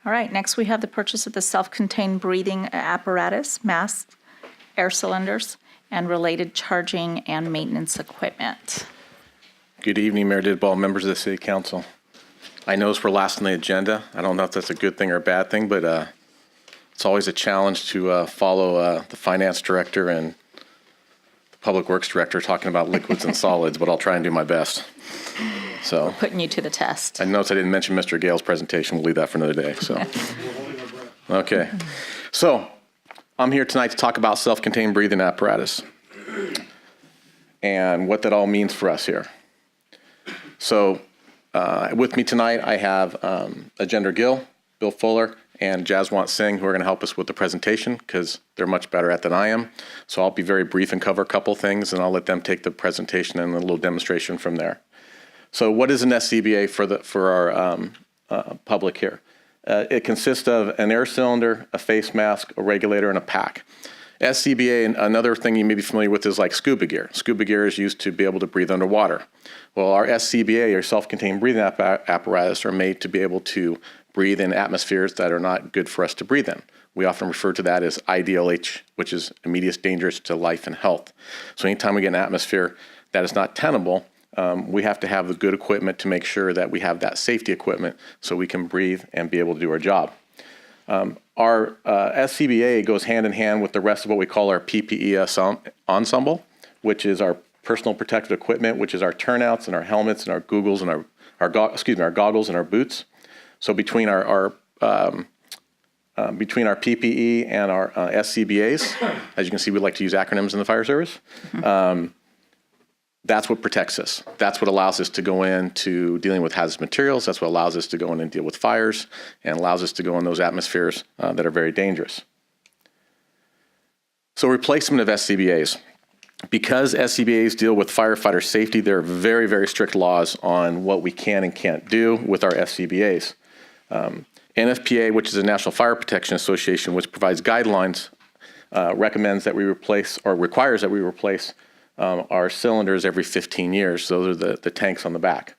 All right, next we have the purchase of the self-contained breathing apparatus, masks, air cylinders, and related charging and maintenance equipment. Good evening, Mayor Didball, members of the City Council. I know we're last on the agenda. I don't know if that's a good thing or a bad thing, but it's always a challenge to follow the Finance Director and the Public Works Director talking about liquids and solids, but I'll try and do my best. So, Putting you to the test. I noticed I didn't mention Mr. Gale's presentation. We'll leave that for another day. So, okay. So, I'm here tonight to talk about self-contained breathing apparatus and what that all means for us here. So, with me tonight, I have Ajender Gill, Bill Fuller, and Jaswant Singh, who are going to help us with the presentation because they're much better at it than I am. So I'll be very brief and cover a couple things, and I'll let them take the presentation and a little demonstration from there. So what is an SCBA for our public here? It consists of an air cylinder, a face mask, a regulator, and a pack. SCBA, and another thing you may be familiar with, is like scuba gear. Scuba gear is used to be able to breathe underwater. Well, our SCBA, or self-contained breathing apparatus, are made to be able to breathe in atmospheres that are not good for us to breathe in. We often refer to that as IDLH, which is immediate dangerous to life and health. So anytime we get an atmosphere that is not tenable, we have to have the good equipment to make sure that we have that safety equipment so we can breathe and be able to do our job. Our SCBA goes hand in hand with the rest of what we call our PPE ensemble, which is our personal protective equipment, which is our turnouts and our helmets and our goggles and our goggles and our boots. So between our PPE and our SCBAs, as you can see, we like to use acronyms in the fire service. That's what protects us. That's what allows us to go into dealing with hazardous materials. That's what allows us to go in and deal with fires and allows us to go in those atmospheres that are very dangerous. So replacement of SCBAs. Because SCBAs deal with firefighter safety, there are very, very strict laws on what we can and can't do with our SCBAs. NFPA, which is the National Fire Protection Association, which provides guidelines, recommends that we replace or requires that we replace our cylinders every 15 years. Those are the tanks on the back.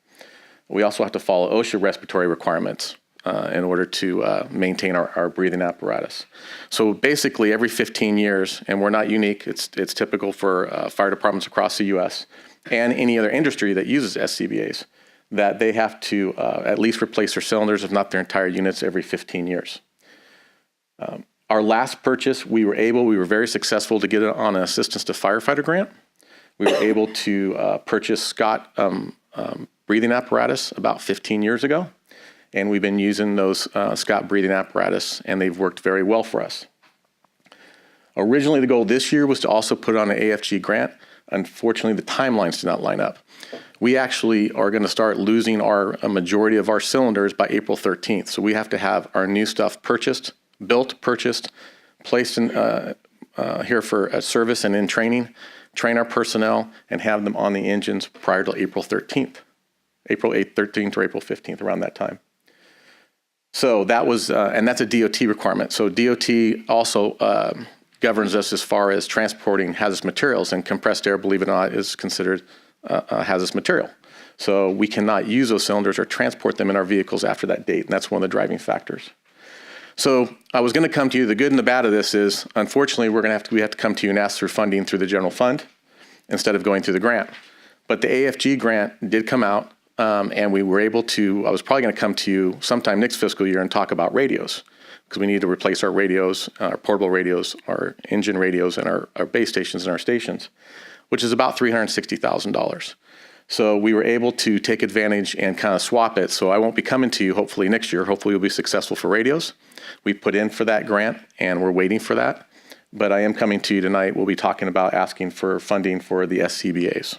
We also have to follow OSHA respiratory requirements in order to maintain our breathing apparatus. So basically every 15 years, and we're not unique, it's typical for fire departments across the U.S. and any other industry that uses SCBAs, that they have to at least replace their cylinders, if not their entire units, every 15 years. Our last purchase, we were very successful to get it on an assistance to firefighter grant. We were able to purchase Scott breathing apparatus about 15 years ago, and we've been using those Scott breathing apparatus, and they've worked very well for us. Originally, the goal this year was to also put it on an AFG grant. Unfortunately, the timelines did not line up. We actually are going to start losing a majority of our cylinders by April 13th, so we have to have our new stuff purchased, placed in here for service and in training, train our personnel, and have them on the engines prior to April 13th, April 8th, 13th, or April 15th, around that time. So that was, and that's a DOT requirement. So DOT also governs us as far as transporting hazardous materials, and compressed air, believe it or not, is considered a hazardous material. So we cannot use those cylinders or transport them in our vehicles after that date, and that's one of the driving factors. So I was going to come to you. The good and the bad of this is, unfortunately, we have to come to you and ask for funding through the general fund instead of going through the grant. But the AFG grant did come out, and we were able to. I was probably going to come to you sometime next fiscal year and talk about radios, because we need to replace our radios, our portable radios, our engine radios, and our base stations and our stations, which is about $360,000. So we were able to take advantage and kind of swap it. So I won't be coming to you hopefully next year. Hopefully we'll be successful for radios. We put in for that grant and we're waiting for that. But I am coming to you tonight. We'll be talking about asking for funding for the SCBAs.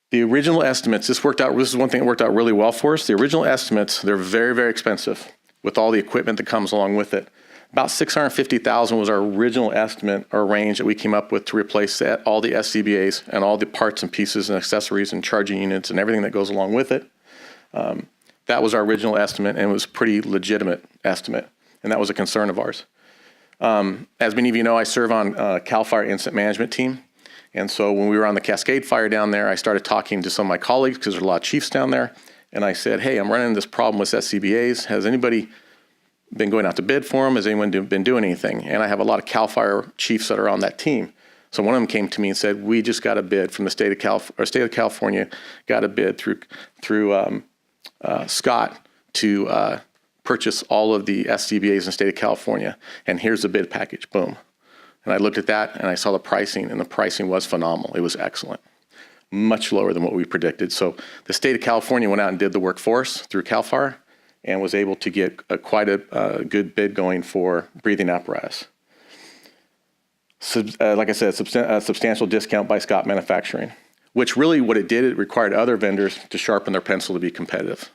The original estimates, this is one thing that worked out really well for us. The original estimates, they're very, very expensive with all the equipment that comes along with it. About $650,000 was our original estimate or range that we came up with to replace all the SCBAs and all the parts and pieces and accessories and charging units and everything that goes along with it. That was our original estimate, and it was a pretty legitimate estimate, and that was a concern of ours. As many of you know, I serve on CAL FIRE Incident Management team, and so when we were on the Cascade Fire down there, I started talking to some of my colleagues, because there's a lot of chiefs down there, and I said, hey, I'm running into this problem with SCBA's. Has anybody been going out to bid for them? Has anyone been doing anything? And I have a lot of CAL FIRE chiefs that are on that team. So one of them came to me and said, we just got a bid from the state of California, got a bid through Scott to purchase all of the SCBA's in the state of California. And here's the bid package, boom. And I looked at that and I saw the pricing, and the pricing was phenomenal. It was excellent, much lower than what we predicted. So the state of California went out and did the work for us through CAL FIRE and was able to get quite a good bid going for breathing apparatus. Like I said, a substantial discount by Scott Manufacturing, which really what it did, it required other vendors to sharpen their pencil to be competitive.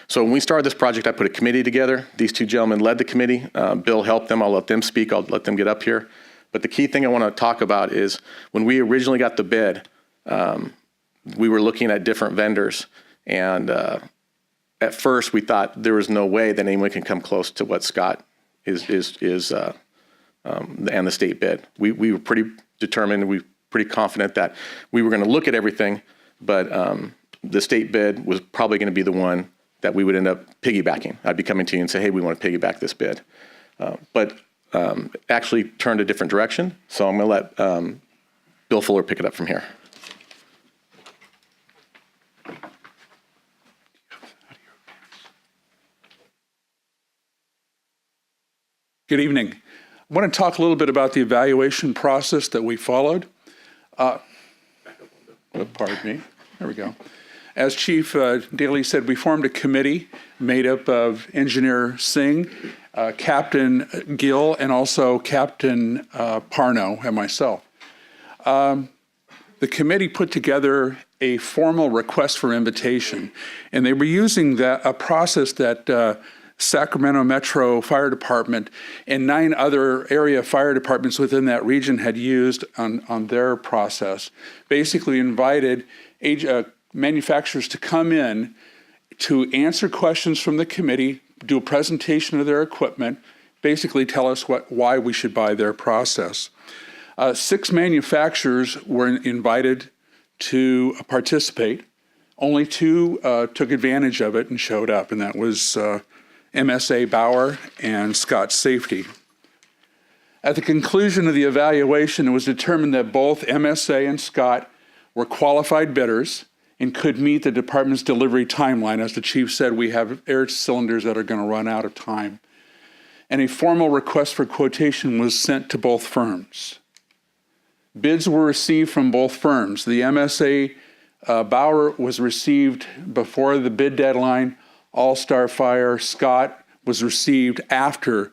So when we started this project, I put a committee together. These two gentlemen led the committee. Bill helped them. I'll let them speak. I'll let them get up here. But the key thing I want to talk about is when we originally got the bid, we were looking at different vendors. And at first, we thought there was no way that anyone can come close to what Scott is and the state bid. We were pretty determined, we were pretty confident that we were going to look at everything, but the state bid was probably going to be the one that we would end up piggybacking. I'd be coming to you and say, hey, we want to piggyback this bid. But actually turned a different direction, so I'm going to let Bill Fuller pick it up from here. Good evening. I want to talk a little bit about the evaluation process that we followed. Pardon me. There we go. As Chief Daly said, we formed a committee made up of Engineer Singh, Captain Gill, and also Captain Parno and myself. The committee put together a formal request for invitation, and they were using a process that Sacramento Metro Fire Department and 9 other area fire departments within that region had used on their process. Basically invited manufacturers to come in to answer questions from the committee, do a presentation of their equipment, basically tell us why we should buy their process. 6 manufacturers were invited to participate. Only 2 took advantage of it and showed up, and that was MSA Bauer and Scott Safety. At the conclusion of the evaluation, it was determined that both MSA and Scott were qualified bidders and could meet the department's delivery timeline. As the chief said, we have air cylinders that are going to run out of time. And a formal request for quotation was sent to both firms. Bids were received from both firms. The MSA Bauer was received before the bid deadline. All-Star Fire Scott was received after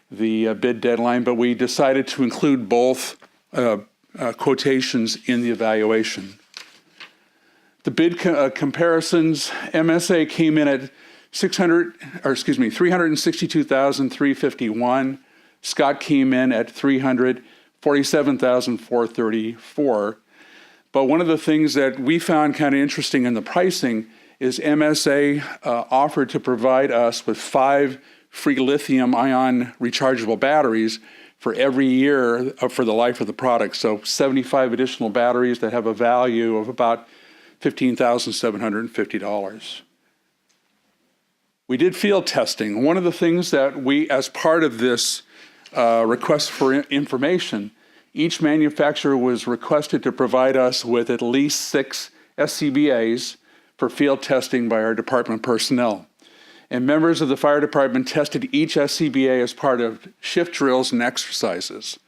the bid deadline, but we decided to include both quotations in the evaluation. The bid comparisons, MSA came in at $362,351. Scott came in at $347,434. But one of the things that we found kind of interesting in the pricing is MSA offered to provide us with 5 free lithium-ion rechargeable batteries for every year for the life of the product. So 75 additional batteries that have a value of about $15,750. We did field testing. One of the things that we, as part of this request for information, each manufacturer was requested to provide us with at least 6 SCBAs for field testing by our department personnel. And members of the fire department tested each SCBA as part of shift drills and exercises.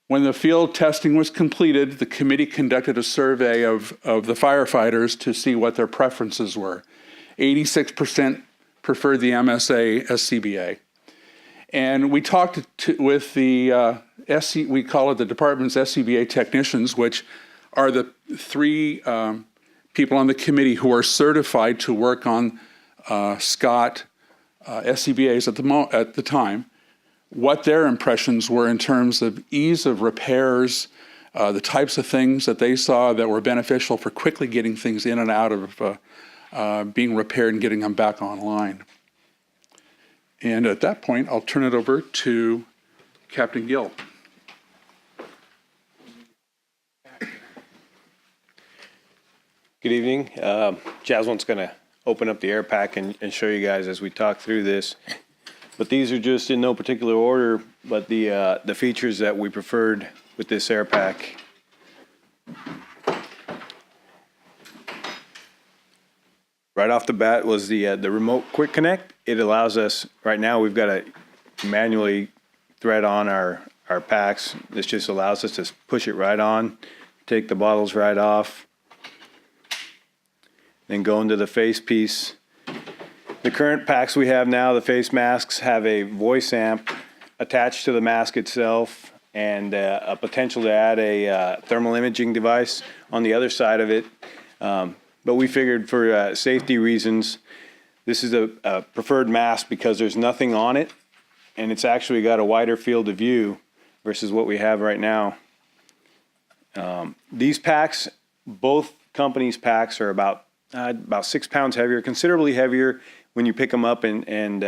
When the field testing was completed, the committee conducted a survey of the firefighters to see what their preferences were. 86% preferred the MSA SCBA. And we talked with the we call it the department's SCBA technicians, which are the 3 people on the committee who are certified to work on Scott SCBAs at the time, what their impressions were in terms of ease of repairs, the types of things that they saw that were beneficial for quickly getting things in and out of being repaired and getting them back online. And at that point, I'll turn it over to Captain Gill. Good evening. Jasmine's going to open up the air pack and show you guys as we talk through this. But these are just in no particular order, but the features that we preferred with this air pack. Right off the bat was the remote quick connect. It allows us, right now we've got to manually thread on our packs. This just allows us to push it right on, take the bottles right off, then go into the face piece. The current packs we have now, the face masks, have a voice amp attached to the mask itself and a potential to add a thermal imaging device on the other side of it. But we figured for safety reasons, this is a preferred mask because there's nothing on it and it's actually got a wider field of view versus what we have right now. These packs, both companies' packs are about 6 pounds heavier, considerably heavier when you pick them up, and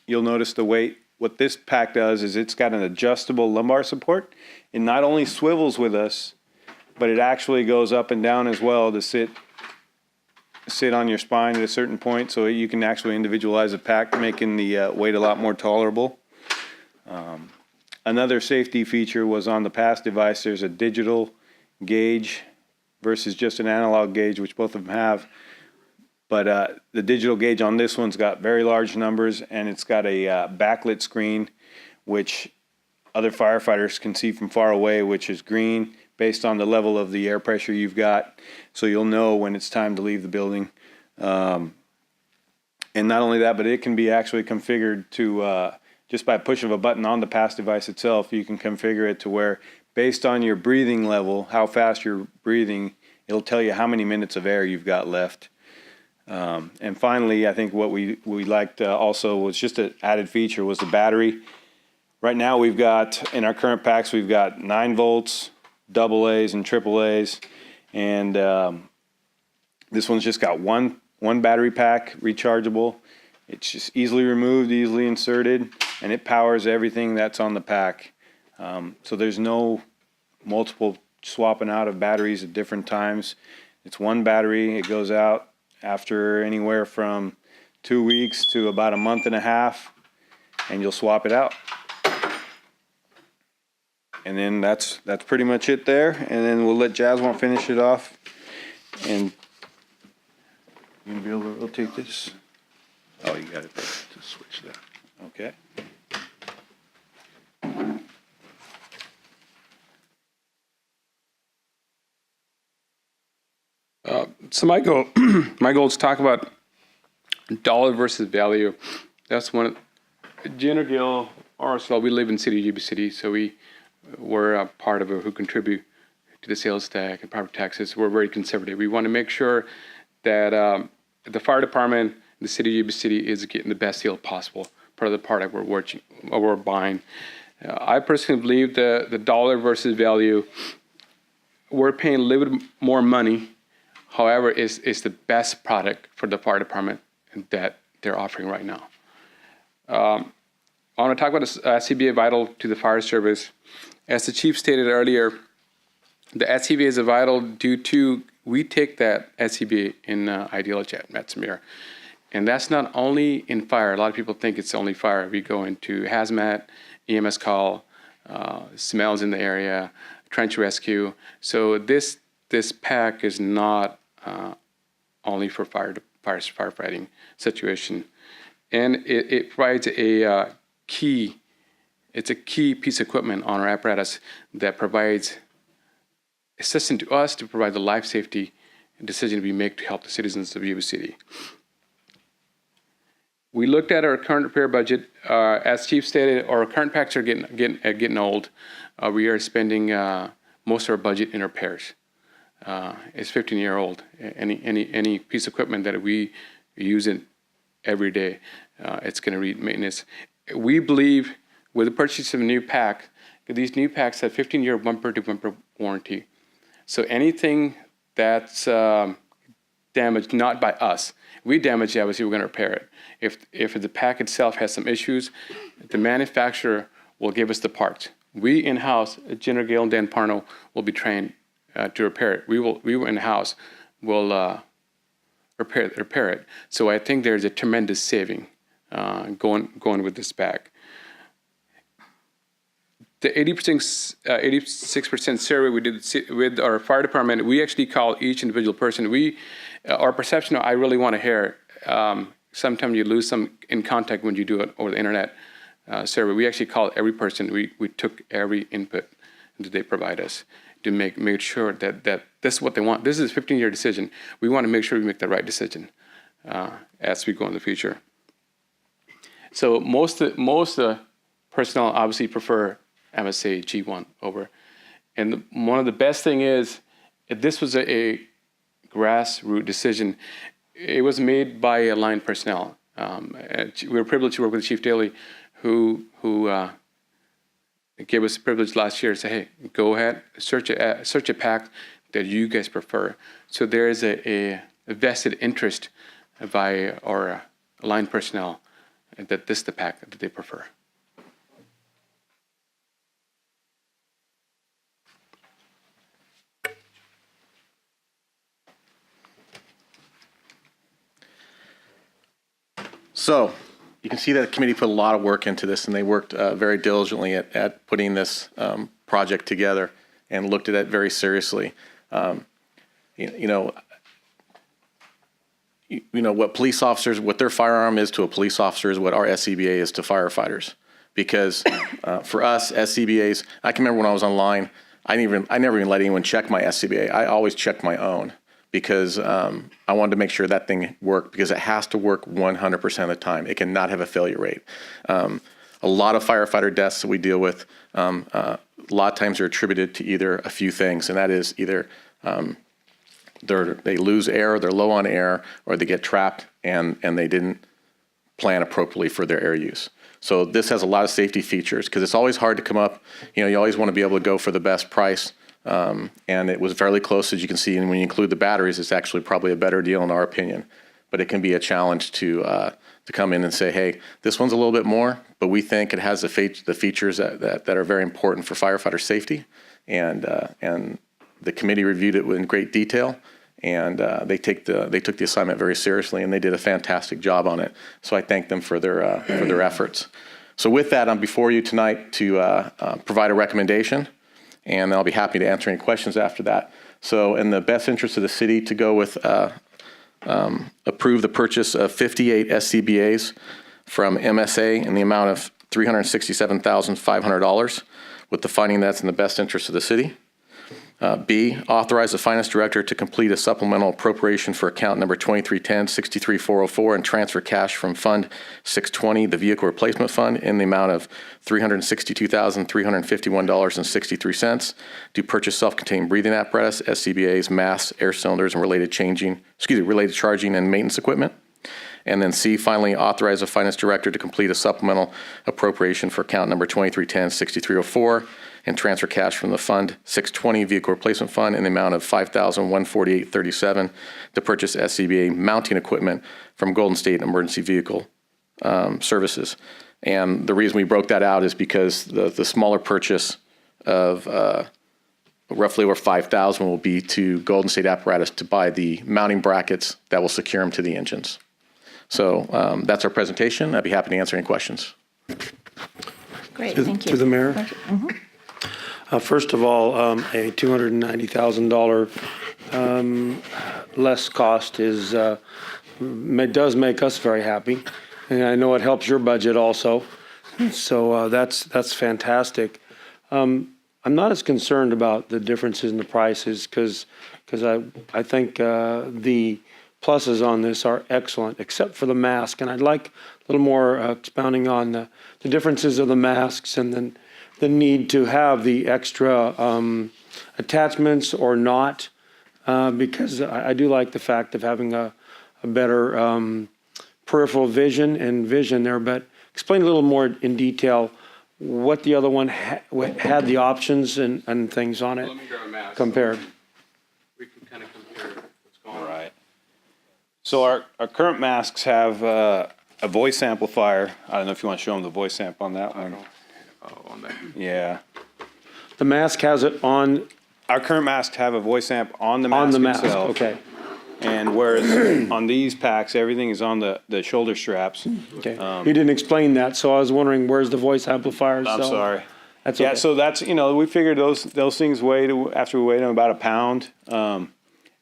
you'll notice the weight. What this pack does is it's got an adjustable lumbar support. It not only swivels with us, but it actually goes up and down as well to sit on your spine at a certain point, so you can actually individualize the pack, making the weight a lot more tolerable. Another safety feature was on the past device, there's a digital gauge versus just an analog gauge, which both of them have. But the digital gauge on this one's got very large numbers, and it's got a backlit screen, which other firefighters can see from far away, which is green based on the level of the air pressure you've got. So you'll know when it's time to leave the building. And not only that, but it can be actually configured to, just by push of a button on the PASS device itself, you can configure it to where, based on your breathing level, how fast you're breathing, it'll tell you how many minutes of air you've got left. And finally, I think what we liked also was just an added feature was the battery. Right now we've got, in our current packs, we've got 9 volts, AA's and AAA's. And this one's just got one battery pack, rechargeable. It's just easily removed, easily inserted, and it powers everything that's on the pack. So there's no multiple swapping out of batteries at different times. It's one battery. It goes out after anywhere from 2 weeks to about a month and a half, and you'll swap it out. And then that's pretty much it there. And then we'll let Jasmine finish it off. And you gonna be able to rotate this? Oh, you got it there. To switch that. Okay. So my goal is to talk about dollar versus value. That's one. Jenna Gill, RSL, we live in city of Yuba City, so we're a part of who contribute to the sales tax and property taxes. We're very conservative. We want to make sure that the fire department, the city of Yuba City, is getting the best deal possible for the product we're buying. I personally believe the dollar versus value, we're paying a little bit more money. However, it's the best product for the fire department that they're offering right now. I want to talk about the SCBA vital to the fire service. As the chief stated earlier, the SCBA is vital due to we take that SCBA in ideology at Metzmere. And that's not only in fire. A lot of people think it's only fire. We go into hazmat, EMS call, smells in the area, trench rescue. So this pack is not only for firefighting situation, and it provides a key piece of equipment on our apparatus that provides assistance to us to provide the life safety decision we make to help the citizens of Yuba City. We looked at our current repair budget. As Chief stated, our current packs are getting old. We are spending most of our budget in repairs. It's 15-year-old. Any piece of equipment that we use it every day, it's going to need maintenance. We believe with the purchase of a new pack, these new packs have 15-year bumper-to-bumper warranty. So anything that's damaged, not by us, we damage it, obviously we're going to repair it. If the pack itself has some issues, the manufacturer will give us the parts. We in-house, Jenner Gale and Dan Parno, will be trained to repair it. We will in-house, will repair it. So I think there's a tremendous saving going with this bag. The 86% survey we did with our fire department, we actually call each individual person. Our perception, I really want to hear. Sometimes you lose some in contact when you do it over the internet survey. We actually call every person. We took every input that they provide us to make sure that this is what they want. This is a 15-year decision. We want to make sure we make the right decision as we go in the future. So most personnel obviously prefer MSA G1 over. And one of the best thing is, this was a grassroots decision. It was made by line personnel. We were privileged to work with Chief Daley, who gave us the privilege last year to say, hey, go ahead, search a pack that you guys prefer. So there is a vested interest by our line personnel that this is the pack that they prefer. So you can see that the committee put a lot of work into this, and they worked very diligently at putting this project together and looked at it very seriously. You know what police officers, what their firearm is to a police officer is what our SCBA is to firefighters. Because for us SCBAs, I can remember when I was online, I never even let anyone check my SCBA. I always checked my own, because I wanted to make sure that thing worked, because it has to work 100% of the time. It cannot have a failure rate. A lot of firefighter deaths that we deal with, a lot of times are attributed to either a few things, and that is either they lose air, they're low on air, or they get trapped and they didn't plan appropriately for their air use. So this has a lot of safety features, because it's always hard to come up. You always want to be able to go for the best price. And it was fairly close, as you can see. And when you include the batteries, it's actually probably a better deal in our opinion. But it can be a challenge to come in and say, hey, this one's a little bit more, but we think it has the features that are very important for firefighter safety. And the committee reviewed it in great detail, and they took the assignment very seriously, and they did a fantastic job on it. So I thank them for their efforts. So with that, I'm before you tonight to provide a recommendation. And I'll be happy to answer any questions after that. So in the best interest of the city, to go with approve the purchase of 58 SCBAs from MSA in the amount of $367,500, with the finding that's in the best interest of the city. B, authorize the finance director to complete a supplemental appropriation for account number 2310-63404 and transfer cash from Fund 620, the Vehicle Replacement Fund, in the amount of $362,351.63 to purchase self-contained breathing apparatus, SCBAs, masks, air cylinders, and related charging and maintenance equipment. And then C, finally, authorize the finance director to complete a supplemental appropriation for account number 2310-6304 and transfer cash from the Fund 620 Vehicle Replacement Fund in the amount of $5,148.37 to purchase SCBA mounting equipment from Golden State Emergency Vehicle Services. And the reason we broke that out is because the smaller purchase of roughly over $5,000 will be to Golden State Apparatus to buy the mounting brackets that will secure them to the engines. So that's our presentation. I'd be happy to answer any questions. Great, thank you. To the mayor. First of all, a $290,000 less cost does make us very happy, and I know it helps your budget also. So that's fantastic. I'm not as concerned about the differences in the prices because I think the pluses on this are excellent, except for the mask, and I'd like a little more expounding on the differences of the masks and then the need to have the extra attachments or not, because I do like the fact of having a better peripheral vision there. But explain a little more in detail what the other one had the options and things on it. Let me grab a mask. Compared. We can kind of compare what's going on. Right. So our current masks have a voice amplifier. I don't know if you want to show them the voice amp on that one. On that. Yeah. The mask has it on Our current masks have a voice amp on the mask the mask. itself. Okay. And whereas on these packs, everything is on the shoulder straps. Okay. You didn't explain that, so I was wondering, where's the voice amplifiers? I'm So sorry. That's Yeah, okay. so that's, we figured those things after we weighed them about a pound, and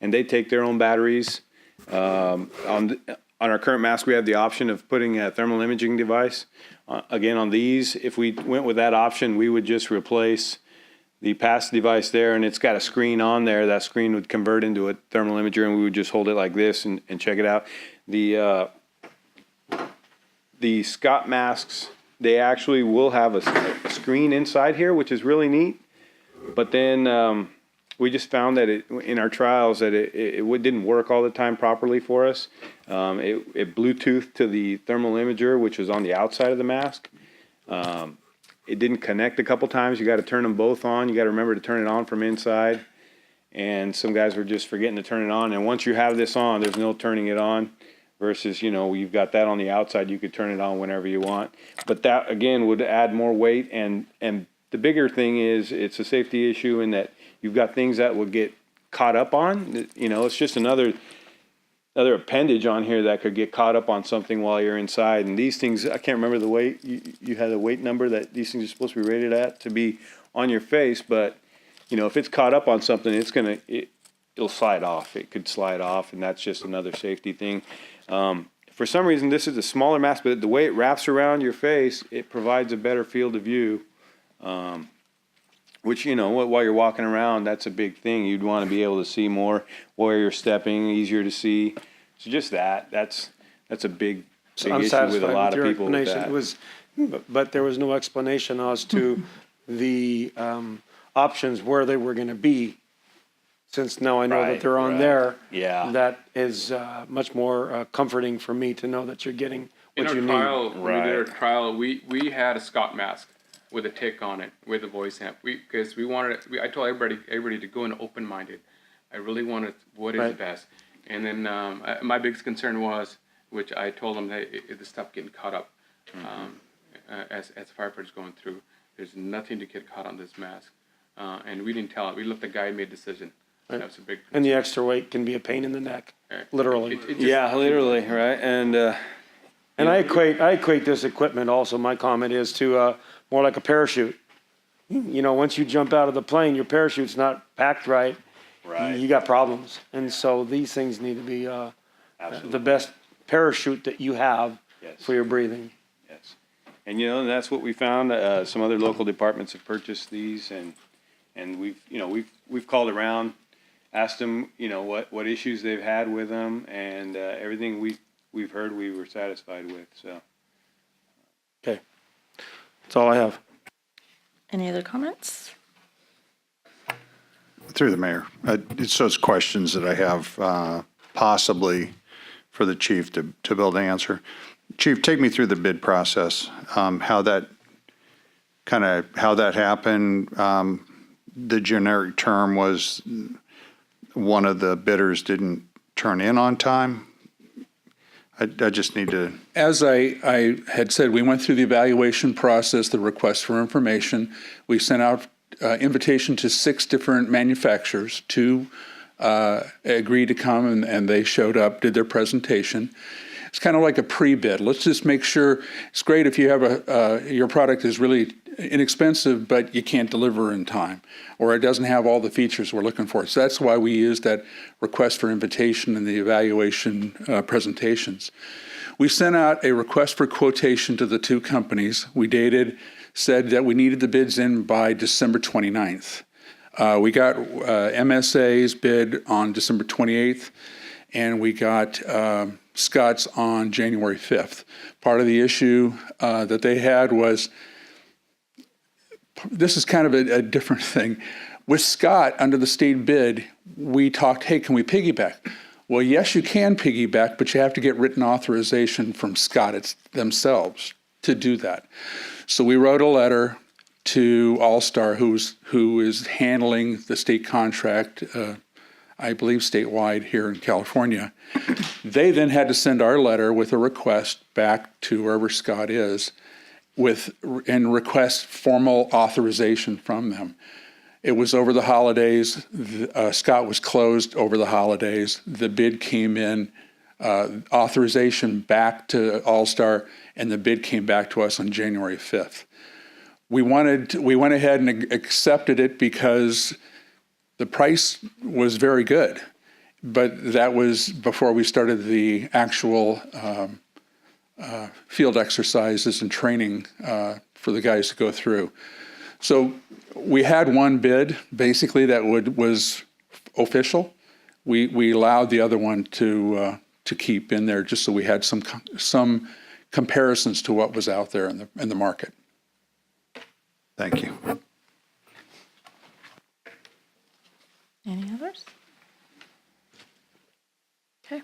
they take their own batteries. On our current mask, we have the option of putting a thermal imaging device. Again, on these, if we went with that option, we would just replace the passive device there, and it's got a screen on there. That screen would convert into a thermal imager, and we would just hold it like this and check it out. The Scott masks, they actually will have a screen inside here, which is really neat. But then we just found that in our trials that it didn't work all the time properly for us. It Bluetoothed to the thermal imager, which was on the outside of the mask. It didn't connect a couple times. You got to turn them both on. You got to remember to turn it on from inside. And some guys were just forgetting to turn it on. And once you have this on, there's no turning it on. Versus, you've got that on the outside. You could turn it on whenever you want. But that again would add more weight. And the bigger thing is it's a safety issue in that you've got things that will get caught up on. It's just another appendage on here that could get caught up on something while you're inside. And these things, I can't remember the weight. You had a weight number that these things are supposed to be rated at to be on your face. But, if it's caught up on something, it'll slide off. It could slide off, and that's just another safety thing. For some reason, this is a smaller mask, but the way it wraps around your face, it provides a better field of view. Which, while you're walking around, that's a big thing. You'd want to be able to see more where you're stepping, easier to see. So just that's a big I'm issue satisfied with a lot your of people with explanation. that. But there was no explanation as to the options where they were going to be. Since now I know that they're on Right. there. Yeah. That is much more comforting for me to know that you're getting In what our you need. trial, when we did our Right. trial, we had a Scott mask with a tick on it, with a voice amp. Because we wanted, I told everybody to go in open-minded. I really wanted what is Right. the best. And then my biggest concern was, which I told them, that the stuff getting caught up as firefighters going through. There's nothing to get caught on this mask. And we didn't tell it. We let the guy make a decision. That was a big And the extra weight can be a pain in the neck, literally. It just- Yeah, literally, right? And And I equate this equipment also, my comment is to more like a parachute. Once you jump out of the plane, your parachute's not packed right. Right. You got problems. And so these things need to be the best parachute that you have Yes. for your breathing. yes, and and that's what we found. Some other local departments have purchased these, and we've called around, asked them, what issues they've had with them, and everything we've heard we were satisfied with. So. Okay. That's all I have. Any other comments? Through the mayor, it's those questions that I have possibly for the chief to be able to answer. Chief, take me through the bid process, how that happened. The generic term was one of the bidders didn't turn in on time. I just need to. As I had said, we went through the evaluation process, the request for information. We sent out invitation to 6 different manufacturers. 2 agreed to come, and they showed up, did their presentation. It's kind of like a pre-bid. Let's just make sure. It's great if you have your product is really inexpensive, but you can't deliver in time, or it doesn't have all the features we're looking for. So that's why we used that request for invitation in the evaluation presentations. We sent out a request for quotation to the 2 companies. We said that we needed the bids in by December 29th. We got MSA's bid on December 28th, and we got Scott's on January 5th. Part of the issue that they had was, this is kind of a different thing. With Scott, under the state bid, we talked, hey, can we piggyback? Well, yes, you can piggyback, but you have to get written authorization from Scott themselves to do that. So we wrote a letter to All-Star, who is handling the state contract, I believe statewide here in California. They then had to send our letter with a request back to wherever Scott is, and request formal authorization from them. It was over the holidays. Scott was closed over the holidays. The bid came in, authorization back to All-Star, and the bid came back to us on January 5th. We went ahead and accepted it because the price was very good, but that was before we started the actual field exercises and training for the guys to go through. So we had one bid basically that was official. We allowed the other one to keep in there just so we had some comparisons to what was out there in the market. Thank you. Any others? Okay.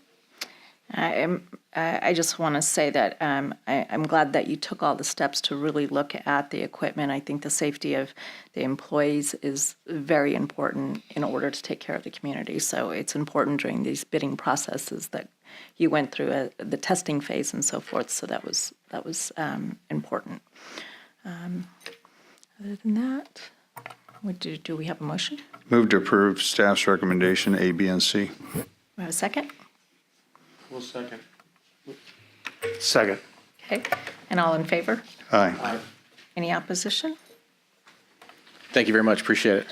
I just want to say that I'm glad that you took all the steps to really look at the equipment. I think the safety of the employees is very important in order to take care of the community. So it's important during these bidding processes that you went through the testing phase and so forth. So that was important. Other than that, do we have a motion? Move to approve staff's recommendation A, B, and C. Do we have a second? Well, second. Second. Okay. And all in favor? Aye. Any opposition? Thank you very much. Appreciate it.